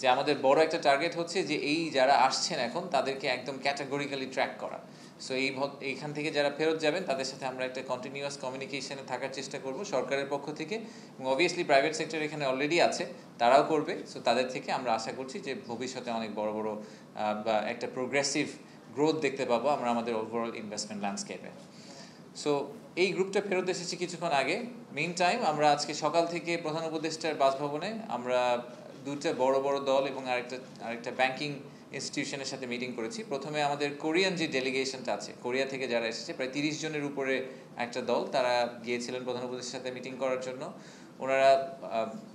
যে আমাদের বড় একটা টার্গেট হচ্ছে যে এই যারা আসছেন এখন তাদেরকে একদম ক্যাটাগরিক্যালি ট্র্যাক করা। সো এইখান থেকে যারা ফেরত যাবেন তাদের সাথে আমরা একটা কন্টিনিউয়াস কমিউনিকেশনে থাকার চেষ্টা করব সরকারের পক্ষ থেকে, এবং অবভিয়াসলি প্রাইভেট সেক্টর এখানে অলরেডি আছে, তারাও করবে। সো তাদের থেকে আমরা আশা করছি যে ভবিষ্যতে অনেক বড় বড় বা একটা প্রোগ্রেসিভ গ্রোথ দেখতে পাবো আমরা আমাদের ওভারঅল ইনভেস্টমেন্ট ল্যান্ডস্কেপে। সো এই গ্রুপটা ফেরত এসেছে কিছুক্ষণ আগে। মেইন টাইম আমরা আজকে সকাল থেকে প্রধান উপদেষ্টার বাসভবনে আমরা দুটো বড় বড় দল এবং আরেকটা ব্যাংকিং ইনস্টিটিউশনের সাথে মিটিং করেছি। প্রথমে আমাদের কোরিয়ান যে ডেলিগেশনটা আছে, কোরিয়া থেকে যারা এসেছে প্রায় 30 জনের উপরে একটা দল, তারা গিয়েছিলেন প্রধান উপদেষ্টার সাথে মিটিং করার জন্য। ওনারা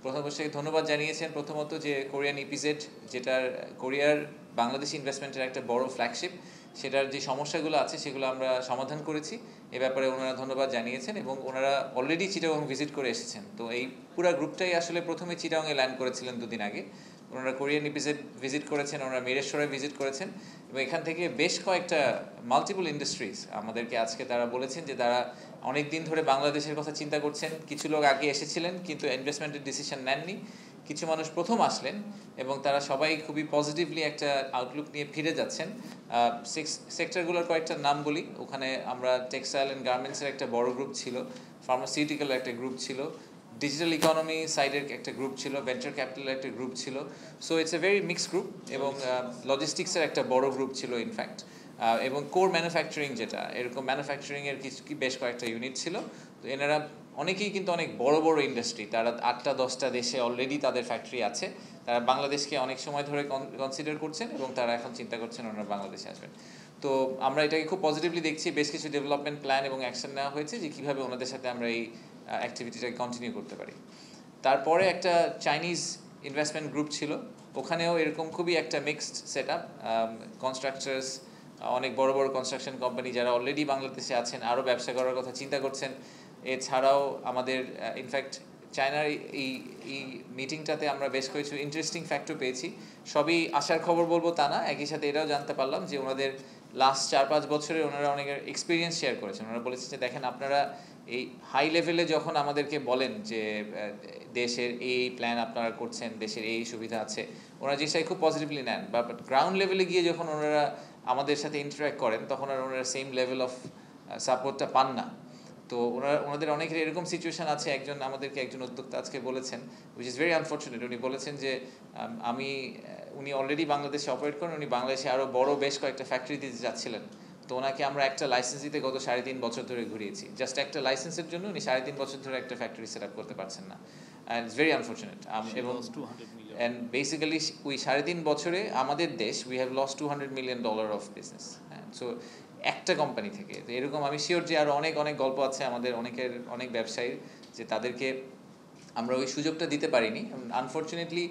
প্রধান উপদেষ্টাকে ধন্যবাদ জানিয়েছেন প্রথমত যে কোরিয়ান ইপিজেড, যেটার কোরিয়ার বাংলাদেশ ইনভেস্টমেন্টের একটা বড় ফ্ল্যাগশিপ, সেটার যে সমস্যাগুলো আছে সেগুলো আমরা সমাধান করেছি। এ ব্যাপারে ওনারা ধন্যবাদ জানিয়েছেন এবং ওনারা অলরেডি চিটাগং ভিজিট করে এসেছেন। তো এই পুরো গ্রুপটাই আসলে প্রথমে চিটাগংয়ে ল্যান্ড করেছিলেন 2 দিন আগে। ওনারা কোরিয়ান ভিজিট করেছেন, ওনারা মিরেশ্বরে ভিজিট করেছেন এবং এখান থেকে বেশ কয়েকটা মাল্টিপল ইন্ডাস্ট্রিজ আমাদেরকে আজকে তারা বলেছেন যে তারা অনেক দিন ধরে বাংলাদেশের কথা চিন্তা করছেন। কিছু লোক আগে এসেছিলেন কিন্তু ইনভেস্টমেন্টের ডিসিশন নেননি, কিছু মানুষ প্রথম আসলেন এবং তারা সবাই খুবই পজিটিভলি একটা আউটলুক নিয়ে ফিরে যাচ্ছেন। সেক্টরগুলোর কয়েকটা নাম বলি। ওখানে আমরা টেক্সটাইল অ্যান্ড গার্মেন্টসের একটা বড় গ্রুপ ছিল, ফার্মাসিউটিক্যালের একটা গ্রুপ ছিল, ডিজিটাল ইকোনমি সাইডের একটা গ্রুপ ছিল, ভেঞ্চার ক্যাপিটালের একটা গ্রুপ ছিল। So it's a very mixed group এবং লজিস্টিক্সের একটা বড় গ্রুপ ছিল ইনফ্যাক্ট, এবং কোর ম্যানুফ্যাকচারিং যেটা, এরকম ম্যানুফ্যাকচারিংয়ের বেশ কয়েকটা ইউনিট ছিল। তো এনারা অনেকেই কিন্তু অনেক বড় বড় ইন্ডাস্ট্রি, তারা 8টা-10টা দেশে অলরেডি তাদের ফ্যাক্টরি আছে। তারা বাংলাদেশকে অনেক সময় ধরে কনসিডার করছেন এবং তারা এখন চিন্তা করছেন ওনারা বাংলাদেশে আসবেন। তো আমরা এটাকে খুব পজিটিভলি দেখছি। বেশ কিছু ডেভেলপমেন্ট প্ল্যান এবং অ্যাকশন নেওয়া হয়েছে যে কীভাবে ওনাদের সাথে আমরা এই অ্যাক্টিভিটিটাকে কন্টিনিউ করতে পারি। তারপরে একটা চাইনিজ ইনভেস্টমেন্ট গ্রুপ ছিল, ওখানেও এরকম খুবই একটা মিক্সড সেট আপ। কনস্ট্রাকচার্স, অনেক বড় বড় কনস্ট্রাকশন কোম্পানি যারা অলরেডি বাংলাদেশে আছেন, আরও ব্যবসা করার কথা চিন্তা করছেন। এছাড়াও আমাদের ইনফ্যাক্ট চায়নার এই মিটিংটাতে আমরা বেশ কিছু ইন্টারেস্টিং ফ্যাক্টর পেয়েছি। সবই আশার খবর বলবো তা না, একই সাথে এটাও জানতে পারলাম যে ওনাদের লাস্ট 4-5 বছরে ওনারা অনেক এক্সপিরিয়েন্স শেয়ার করেছেন। ওনারা বলেছেন যে দেখেন আপনারা এই হাই লেভেলে যখন আমাদেরকে বলেন যে দেশের এই প্ল্যান আপনারা করছেন, দেশের এই সুবিধা আছে, ওনারা জিনিসটাকে খুব পজিটিভলি নেন। বাট গ্রাউন্ড লেভেলে গিয়ে যখন ওনারা আমাদের সাথে ইন্টারাক্ট করেন তখন আর ওনারা সেম লেভেল অফ সাপোর্টটা পান না। তো ওনাদের অনেকের এরকম সিচুয়েশান আছে। আমাদেরকে একজন উদ্যোক্তা আজকে বলেছেন, উইচ ইজ ভেরি আনফর্চুনেট, উনি বলেছেন যে উনি অলরেডি বাংলাদেশে অপারেট করেন, উনি বাংলাদেশে আরও বড় বেশ কয়েকটা ফ্যাক্টরি দিতে যাচ্ছিলেন। তো ওনাকে আমরা একটা লাইসেন্স দিতে গত 3.5 বছর ধরে ঘুরিয়েছি। জাস্ট একটা লাইসেন্সের জন্য উনি 3.5 বছর ধরে একটা ফ্যাক্টরি সেট আপ করতে পারছেন না। And it's very unfortunate. এবং অ্যান্ড বেসিক্যালি ওই 3.5 বছরে আমাদের দেশ we have lost $200 million of business. হ্যাঁ, সো একটা কোম্পানি থেকে। তো এরকম আমি শিওর যে আরও অনেক গল্প আছে আমাদের অনেক ব্যবসায়ীর, যে তাদেরকে আমরা ওই সুযোগটা দিতে পারিনি। আনফর্চুনেটলি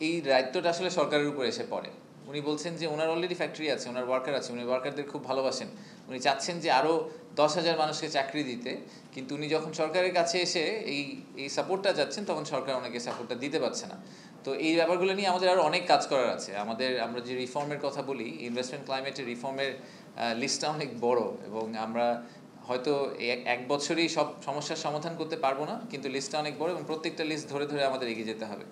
এই দায়িত্বটা আসলে সরকারের উপর এসে পড়ে। উনি বলছেন যে ওনার অলরেডি ফ্যাক্টরি আছে, ওনার ওয়ার্কার আছে, উনি ওয়ার্কারদের খুব ভালোবাসেন, উনি চাচ্ছেন যে আরও 10,000 মানুষকে চাকরি দিতে। কিন্তু উনি যখন সরকারের কাছে এসে এই সাপোর্টটা যাচ্ছেন তখন সরকার ওনাকে সাপোর্টটা দিতে পারছে না। তো এই ব্যাপারগুলো নিয়ে আমাদের আরও অনেক কাজ করার আছে। আমরা যে রিফর্মের কথা বলি, ইনভেস্টমেন্ট ক্লাইমেটের রিফর্মের লিস্টটা অনেক বড় এবং আমরা হয়তো এক বছরেই সব সমস্যার সমাধান করতে পারবো না, কিন্তু লিস্টটা অনেক বড় এবং প্রত্যেকটা লিস্ট ধরে ধরে আমাদের এগিয়ে যেতে হবে।